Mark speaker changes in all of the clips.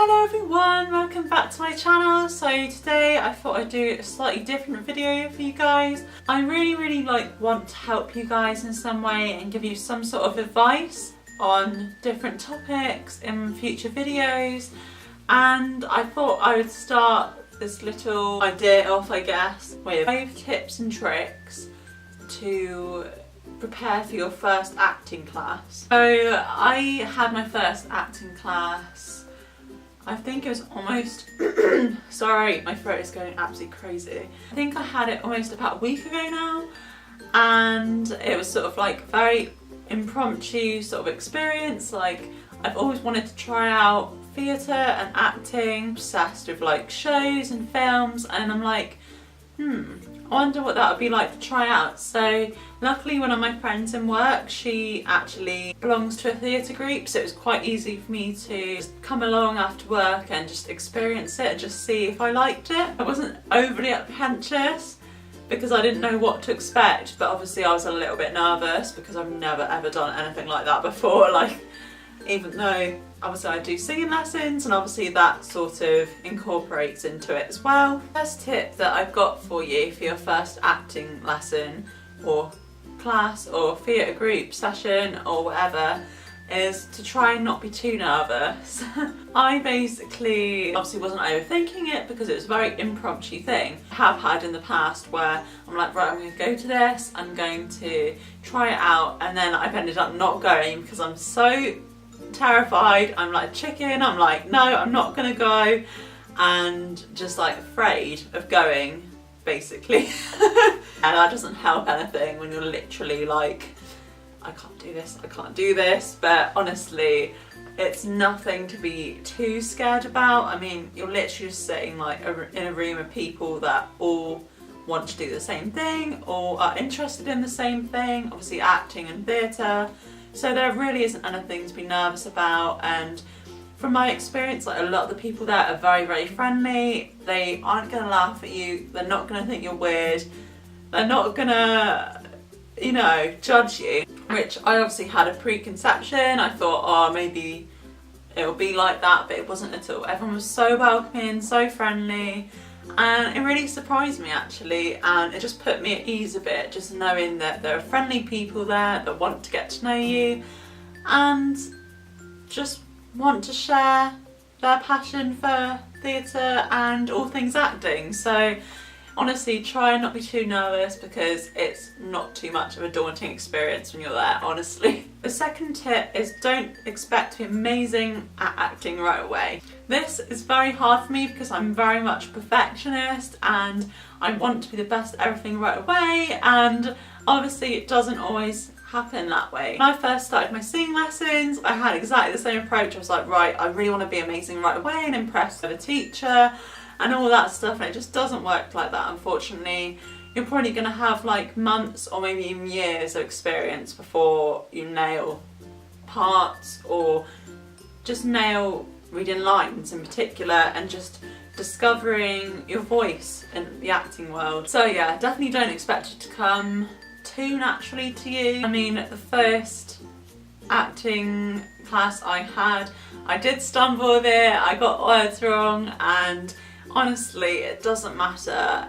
Speaker 1: Hello everyone, welcome back to my channel. So today I thought I'd do a slightly different video for you guys. I really want to help you guys in some way and give you some sort of advice on different topics in future videos, and I thought I would start this little idea off, I guess, with 5 tips and tricks to prepare for your first acting class. So I had my first acting class, I think it was almost sorry, my throat is going absolutely crazy. I think I had it almost about a week ago now, and it was sort of like very impromptu sort of experience. Like, I've always wanted to try out theatre and acting, obsessed with like shows and films, and I'm like, I wonder what that would be like to try out. So luckily one of my friends in work, she actually belongs to a theatre group, so it was quite easy for me to just come along after work and just experience it and just see if I liked it. I wasn't overly apprehensive because I didn't know what to expect, but obviously I was a little bit nervous because I've never ever done anything like that before. Like, even though obviously I do singing lessons, and obviously that sort of incorporates into it as well. First tip that I've got for you for your first acting lesson or class or theatre group session or whatever is to try and not be too nervous. I basically obviously wasn't overthinking it because it was a very impromptu thing. I have had in the past where I'm like, right, I'm going to go to this, I'm going to try it out, and then I've ended up not going because I'm so terrified. I'm like chicken, I'm like, no, I'm not gonna go, and just like afraid of going basically. And that doesn't help anything when you're literally like, I can't do this, I can't do this. But honestly, it's nothing to be too scared about. I mean, you're literally just sitting like in a room of people that all want to do the same thing or are interested in the same thing, obviously acting and theatre. So there really isn't anything to be nervous about, and from my experience, like, a lot of the people there are very friendly. They aren't going to laugh at you, they're not going to think you're weird, they're not going to, you know, judge you, which I obviously had a preconception. I thought, oh, maybe it'll be like that, but it wasn't at all. Everyone was so welcoming, so friendly, and it really surprised me actually, and it just put me at ease a bit, just knowing that there are friendly people there that want to get to know you and just want to share their passion for theatre and all things acting. So honestly, try and not be too nervous because it's not too much of a daunting experience when you're there, honestly. The second tip is don't expect to be amazing at acting right away. This is very hard for me because I'm very much a perfectionist and I want to be the best at everything right away, and obviously it doesn't always happen that way. When I first started my singing lessons, I had exactly the same approach. I was like, right, I really want to be amazing right away and impress the teacher and all that stuff, and it just doesn't work like that, unfortunately. You're probably going to have like months or maybe even years of experience before you nail parts or just nail reading lines in particular and just discovering your voice in the acting world. So yeah, definitely don't expect it to come too naturally to you. I mean, the first acting class I had, I did stumble with it, I got words wrong, and honestly, it doesn't matter.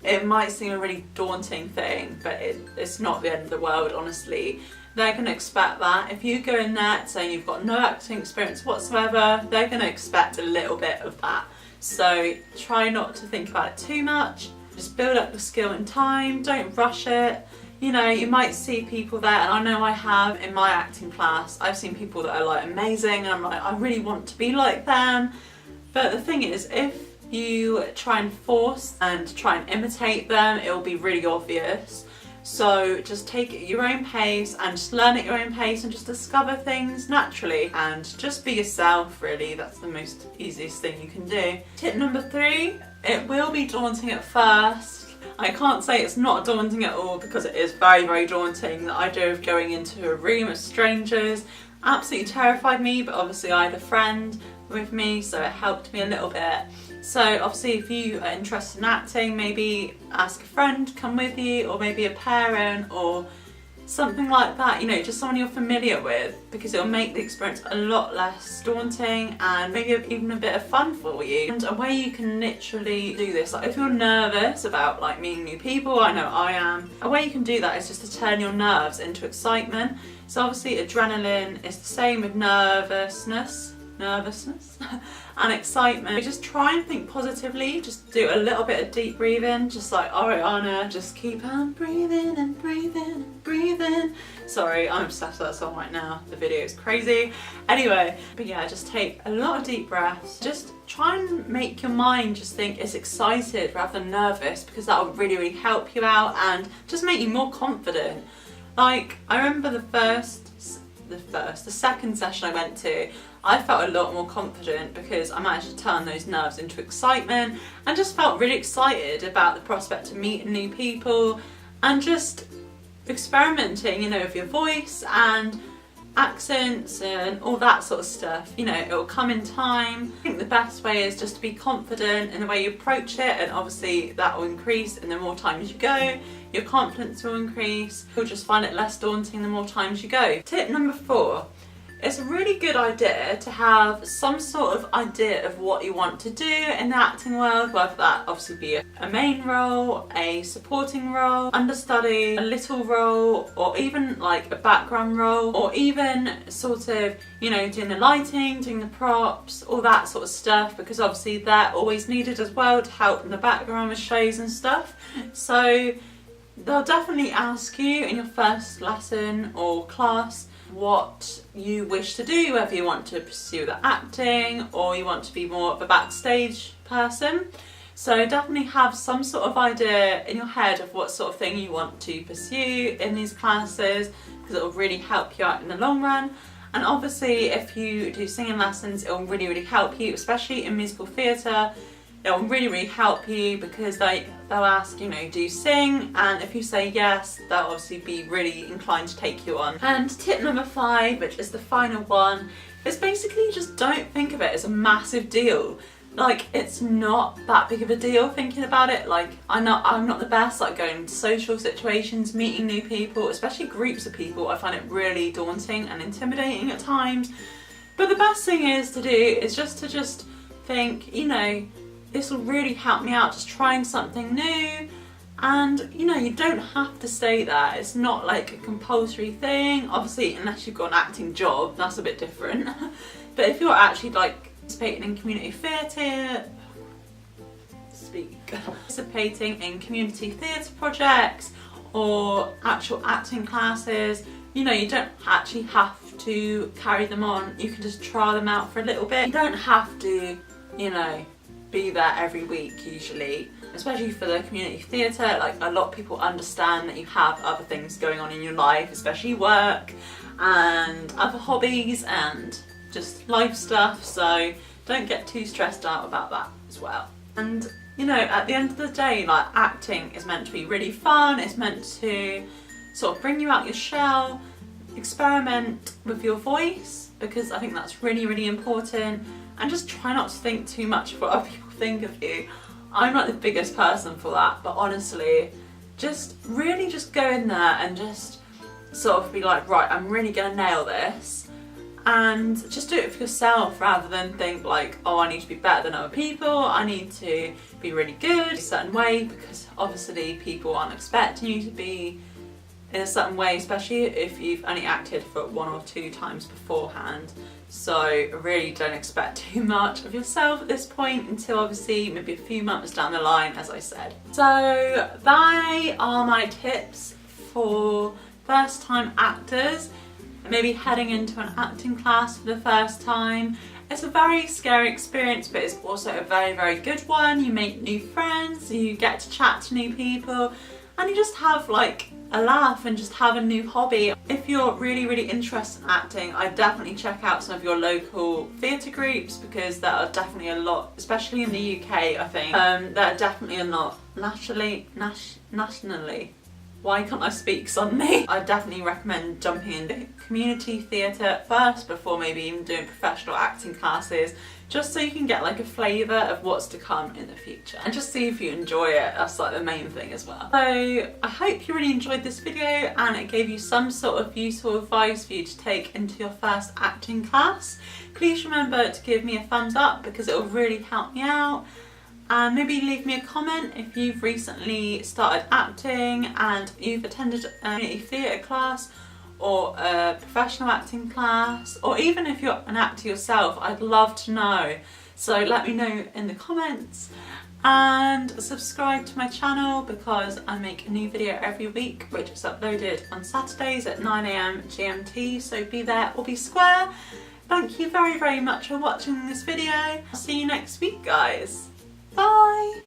Speaker 1: It might seem a really daunting thing, but it's not the end of the world, honestly. They're going to expect that. If you go in there saying you've got no acting experience whatsoever, they're going to expect a little bit of that. So try not to think about it too much. Just build up the skill in time, don't rush it. You know, you might see people there, and I know I have in my acting class, I've seen people that are like amazing and I'm like, I really want to be like them. But the thing is, if you try and force and try and imitate them, it will be really obvious. So just take it at your own pace and just learn at your own pace and just discover things naturally and just be yourself, really. That's the most easiest thing you can do. Tip number 3, it will be daunting at first. I can't say it's not daunting at all because it is very daunting. The idea of going into a room of strangers absolutely terrified me, but obviously I had a friend with me, so it helped me a little bit. So obviously if you are interested in acting, maybe ask a friend to come with you, or maybe a parent, or something like that, you know, just someone you're familiar with, because it'll make the experience a lot less daunting and maybe even a bit of fun for you. And a way you can literally do this, like if you're nervous about like meeting new people, I know I am, a way you can do that is just to turn your nerves into excitement. So obviously adrenaline is the same with nervousness and excitement. Just try and think positively, just do a little bit of deep breathing, just like Ariana, just keep on breathing and breathing and breathing. Sorry, I'm obsessed with that song right now, the video is crazy. Anyway, but yeah, just take a lot of deep breaths, just try and make your mind just think it's excited rather than nervous, because that will really help you out and just make you more confident. Like, I remember the second session I went to, I felt a lot more confident because I managed to turn those nerves into excitement and just felt really excited about the prospect of meeting new people and just experimenting, you know, with your voice and accents and all that sort of stuff. You know, it will come in time. I think the best way is just to be confident in the way you approach it, and obviously that will increase and the more times you go, your confidence will increase. You'll just find it less daunting the more times you go. Tip number 4. It's a really good idea to have some sort of idea of what you want to do in the acting world, whether that obviously be a main role, a supporting role, understudy, a little role, or even like a background role, or even sort of, you know, doing the lighting, doing the props, all that sort of stuff, because obviously they're always needed as well to help in the background with shows and stuff. So they'll definitely ask you in your first lesson or class what you wish to do, whether you want to pursue the acting or you want to be more of a backstage person. So definitely have some sort of idea in your head of what sort of thing you want to pursue in these classes, because it will really help you out in the long run. And obviously if you do singing lessons, it will really help you, especially in musical theatre. It will really help you because they'll ask, you know, do you sing? And if you say yes, they'll obviously be really inclined to take you on. And tip number 5, which is the final one, is basically just don't think of it as a massive deal. Like, it's not that big of a deal thinking about it. Like, I'm not the best at going into social situations, meeting new people, especially groups of people. I find it really daunting and intimidating at times. But the best thing is to do is just to think, you know, this will really help me out, just trying something new. And you know, you don't have to stay there. It's not like a compulsory thing, obviously, unless you've got an acting job, that's a bit different. But if you're actually like participating in community theatre, participating in community theatre projects or actual acting classes, you know, you don't actually have to carry them on. You can just try them out for a little bit. You don't have to, you know, be there every week usually, especially for the community theatre. Like, a lot of people understand that you have other things going on in your life, especially work and other hobbies and just life stuff, so don't get too stressed out about that as well. And you know, at the end of the day, like, acting is meant to be really fun. It's meant to sort of bring you out your shell, experiment with your voice, because I think that's really important. And just try not to think too much of what other people think of you. I'm not the biggest person for that, but honestly, just really just go in there and just sort of be like, right, I'm really gonna nail this, and just do it for yourself rather than think like, oh, I need to be better than other people, I need to be really good a certain way, because obviously people aren't expecting you to be in a certain way, especially if you've only acted for 1 or 2 times beforehand. So really don't expect too much of yourself at this point until obviously maybe a few months down the line, as I said. So they are my tips for first time actors, maybe heading into an acting class for the first time. It's a very scary experience, but it's also a very good one. You make new friends, you get to chat to new people, and you just have like a laugh and just have a new hobby. If you're really interested in acting, I'd definitely check out some of your local theatre groups, because there are definitely a lot, especially in the UK, I think, there are definitely a lot nationally. Why can't I speak suddenly? I definitely recommend jumping into community theatre first before maybe even doing professional acting classes, just so you can get like a flavour of what's to come in the future and just see if you enjoy it. That's like the main thing as well. So I hope you really enjoyed this video and it gave you some sort of useful advice for you to take into your first acting class. Please remember to give me a thumbs up because it will really help me out. And maybe leave me a comment if you've recently started acting and you've attended a theatre class or a professional acting class, or even if you're an actor yourself, I'd love to know. So let me know in the comments, and subscribe to my channel because I make a new video every week which is uploaded on Saturdays at 9 AM GMT, so be there or be square. Thank you very much for watching this video. I'll see you next week, guys. Bye!